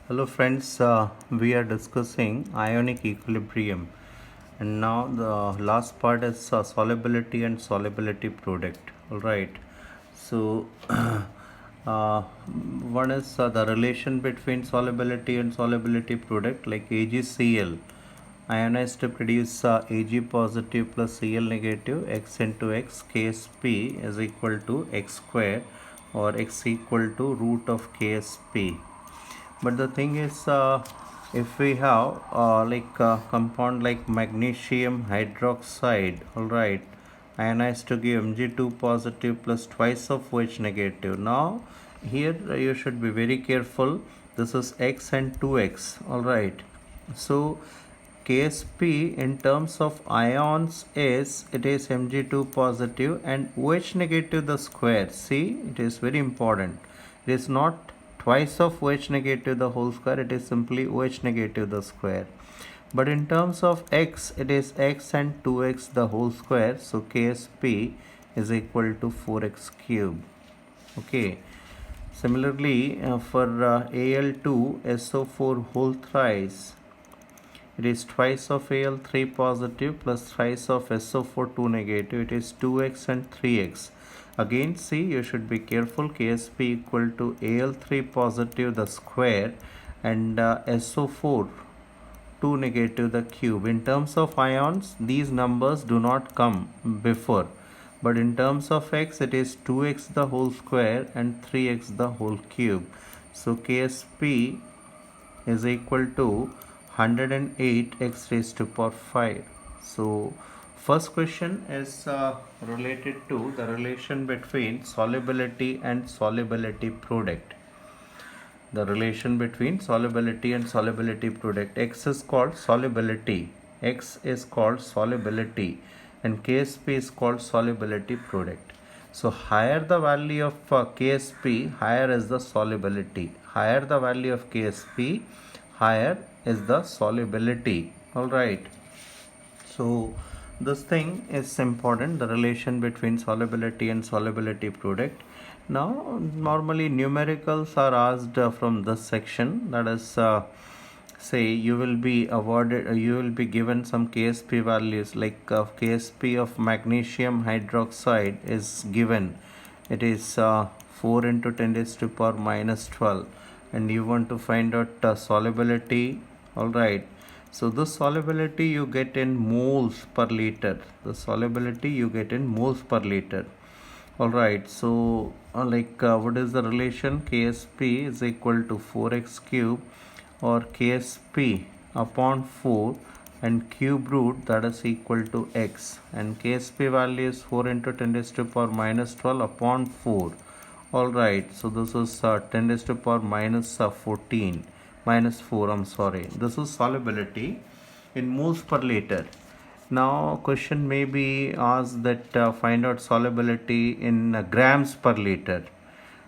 Hello friends, we are discussing ionic equilibrium, and now the last part is solubility and solubility product. All right. So one is the relation between solubility and solubility product, like AgCl ionized to produce Ag positive plus Cl negative, x into x, Ksp is equal to x square, or x equal to root of Ksp. But the thing is, if we have compound like magnesium hydroxide, all right, ionized to give Mg2 positive plus twice of OH negative. Now here you should be very careful. This is x and 2x, all right. So Ksp in terms of ions is, it is Mg2 positive and OH negative the square. See, it is very important. It is not twice of OH negative the whole square, it is simply OH negative the square. But in terms of x, it is x and 2x the whole square. So Ksp is equal to 4x cube. Okay. Similarly, for Al2SO4 whole thrice, it is twice of Al3 positive plus thrice of SO4 2 negative. It is 2x and 3x. Again, see, you should be careful. Ksp equal to Al3 positive the square and SO4 2 negative the cube. In terms of ions, these numbers do not come before. But in terms of x, it is 2x the whole square and 3x the whole cube. So Ksp is equal to 108 x raised to power 5. So first question is related to the relation between solubility and solubility product. The relation between solubility and solubility product. X is called solubility, X is called solubility, and Ksp is called solubility product. So higher the value of Ksp, higher is the solubility. Higher the value of Ksp, higher is the solubility. All right. So this thing is important, the relation between solubility and solubility product. Now normally numericals are asked from this section, that is say you will be awarded, you will be given some Ksp values, like Ksp of magnesium hydroxide is given, it is 4 into 10 raised to power minus 12, and you want to find out solubility. All right. So this solubility you get in moles per liter. The solubility you get in moles per liter. All right. So what is the relation? Ksp is equal to 4x cube, or Ksp upon 4 and cube root, that is equal to x, and Ksp value is 4 into 10 raised to power minus 12 upon 4. All right. So this is 10 raised to power minus 14 minus 4, I'm sorry. This is solubility in moles per liter. Now question may be asked that find out solubility in grams per liter.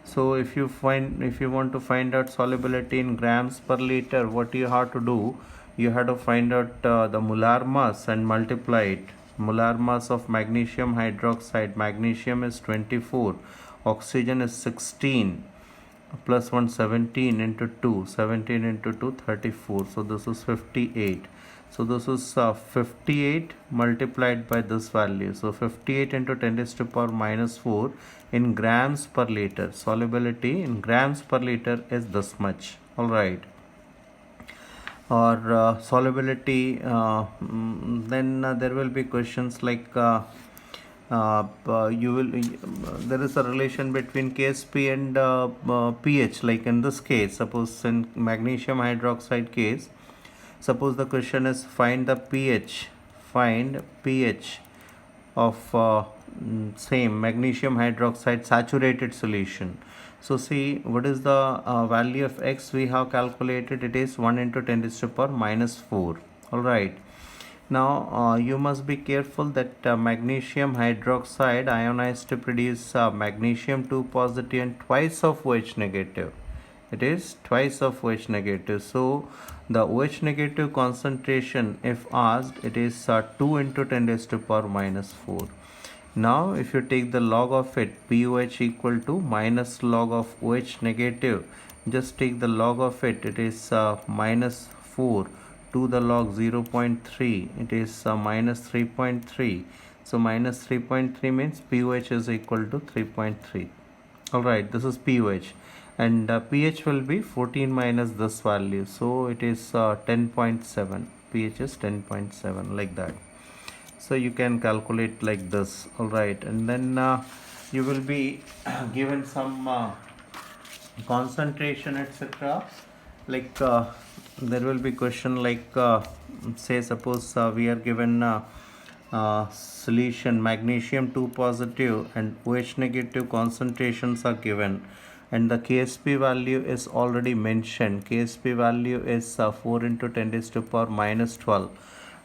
So if you want to find out solubility in grams per liter, what you have to do, you have to find out the molar mass and multiply it. Molar mass of magnesium hydroxide, magnesium is 24, oxygen is 16, plus 1 17 into 2, 17 into 2 34, so this is 58. So this is 58 multiplied by this value, so 58 into 10 raised to power minus 4 in grams per liter. Solubility in grams per liter is this much. All right. Or solubility, then there will be questions like you will there is a relation between Ksp and pH, like in this case, suppose in magnesium hydroxide case, suppose the question is find pH of same magnesium hydroxide saturated solution. So see, what is the value of x we have calculated? It is 1 into 10 raised to power minus 4. All right. Now you must be careful that magnesium hydroxide ionized to produce magnesium 2 positive and twice of OH negative. It is twice of OH negative. So the OH negative concentration, if asked, it is 2 into 10 raised to power minus 4. Now if you take the log of it, POH equal to minus log of OH negative, just take the log of it. It is minus 4 to the log 0.3. It is minus 3.3. So minus 3.3 means pOH is equal to 3.3. Alright, this is pOH, and pH will be 14 minus this value, so it is 10.7. pH is 10.7, like that. So you can calculate like this. Alright, and then you will be given some concentration, etc. Like there will be question like say suppose we are given solution magnesium 2 positive and OH negative concentrations are given, and the KSP value is already mentioned. KSP value is 4 into 10 raised to power minus 12,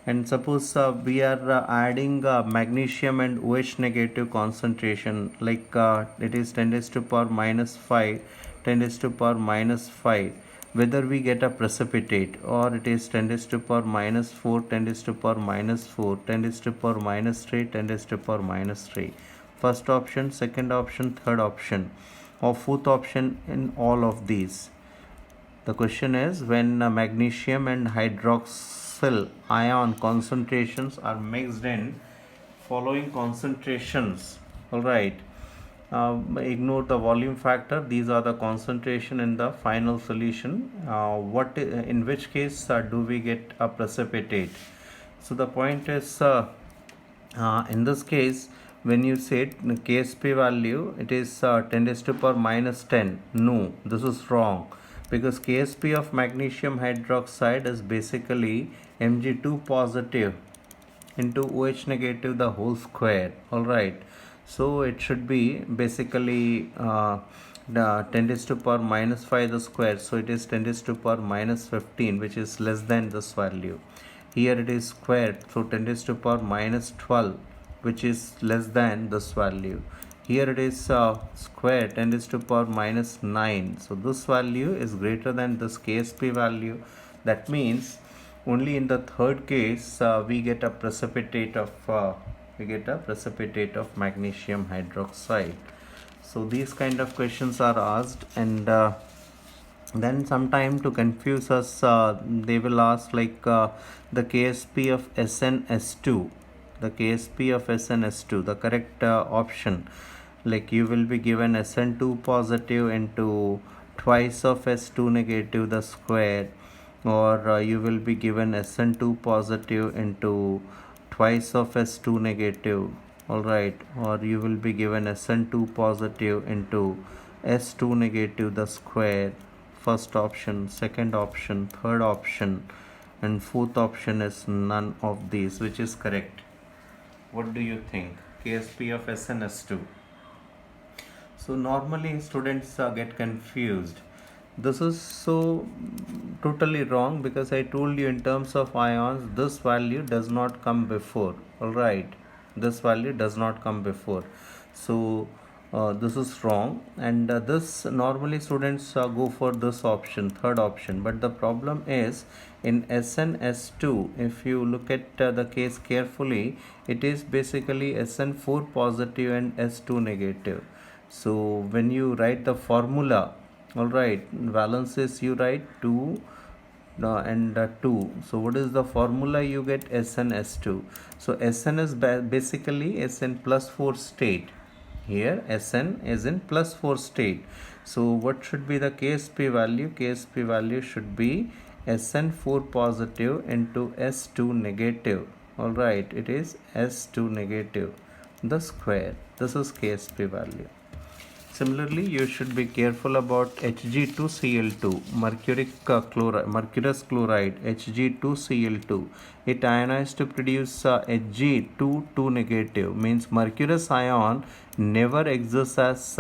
and suppose we are adding magnesium and OH negative concentration, like it is 10 raised to power minus 5, 10 raised to power minus 5, whether we get a precipitate, or it is 10 raised to power minus 4, 10 raised to power minus 4, 10 raised to power minus 3, 10 raised to power minus 3. First option, second option, third option, or fourth option in all of these. The question is, when magnesium and hydroxyl ion concentrations are mixed in following concentrations, alright, ignore the volume factor, these are the concentration in the final solution, in which case do we get a precipitate? So the point is, in this case, when you say KSP value, it is 10 raised to power minus 10. No, this is wrong, because KSP of magnesium hydroxide is basically Mg2 positive into OH negative the whole square. Alright, so it should be basically 10 raised to power minus 5 the square, so it is 10 raised to power minus 15, which is less than this value. Here it is squared, so 10 raised to power minus 12, which is less than this value. Here it is square 10 raised to power minus 9, so this value is greater than this KSP value. That means only in the third case we get a precipitate of magnesium hydroxide. So these kind of questions are asked, and then sometime to confuse us, they will ask like the KSP of SnS2, the KSP of SnS2, the correct option, like you will be given Sn2 positive into twice of S2 negative the square, or you will be given Sn2 positive into twice of S2 negative, alright, or you will be given Sn2 positive into S2 negative the square. First option, second option, third option, and fourth option is none of these, which is correct. What do you think? KSP of SnS2. So normally students get confused. This is so totally wrong, because I told you in terms of ions this value does not come before. Alright, this value does not come before. So this is wrong, and this normally students go for this option, third option. But the problem is in SnS2, if you look at the case carefully, it is basically Sn4 positive and S2 negative. So when you write the formula, alright, valences you write 2 and 2. So what is the formula? You get SnS2. So Sn is basically Sn plus 4 state. Here Sn is in plus 4 state. So what should be the KSP value? KSP value should be Sn4 positive into S2 negative. Alright, it is S2 negative the square. This is KSP value. Similarly, you should be careful about Hg2Cl2, mercurous chloride, Hg2Cl2. It ionized to produce Hg2 negative, means mercurous ion never exists as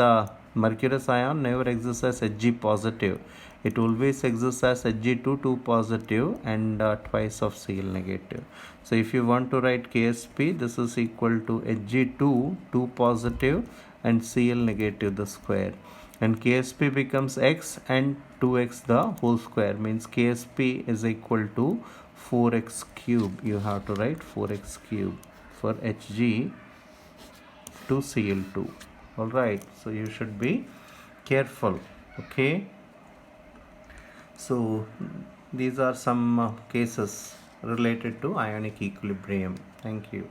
Hg positive. It always exists as Hg2 positive and twice of Cl negative. So if you want to write KSP, this is equal to Hg2 positive and Cl negative the square, and KSP becomes x and 2x the whole square, means KSP is equal to 4x cube. You have to write 4x cube for Hg2Cl2. Alright, so you should be careful. Okay. So these are some cases related to ionic equilibrium. Thank you.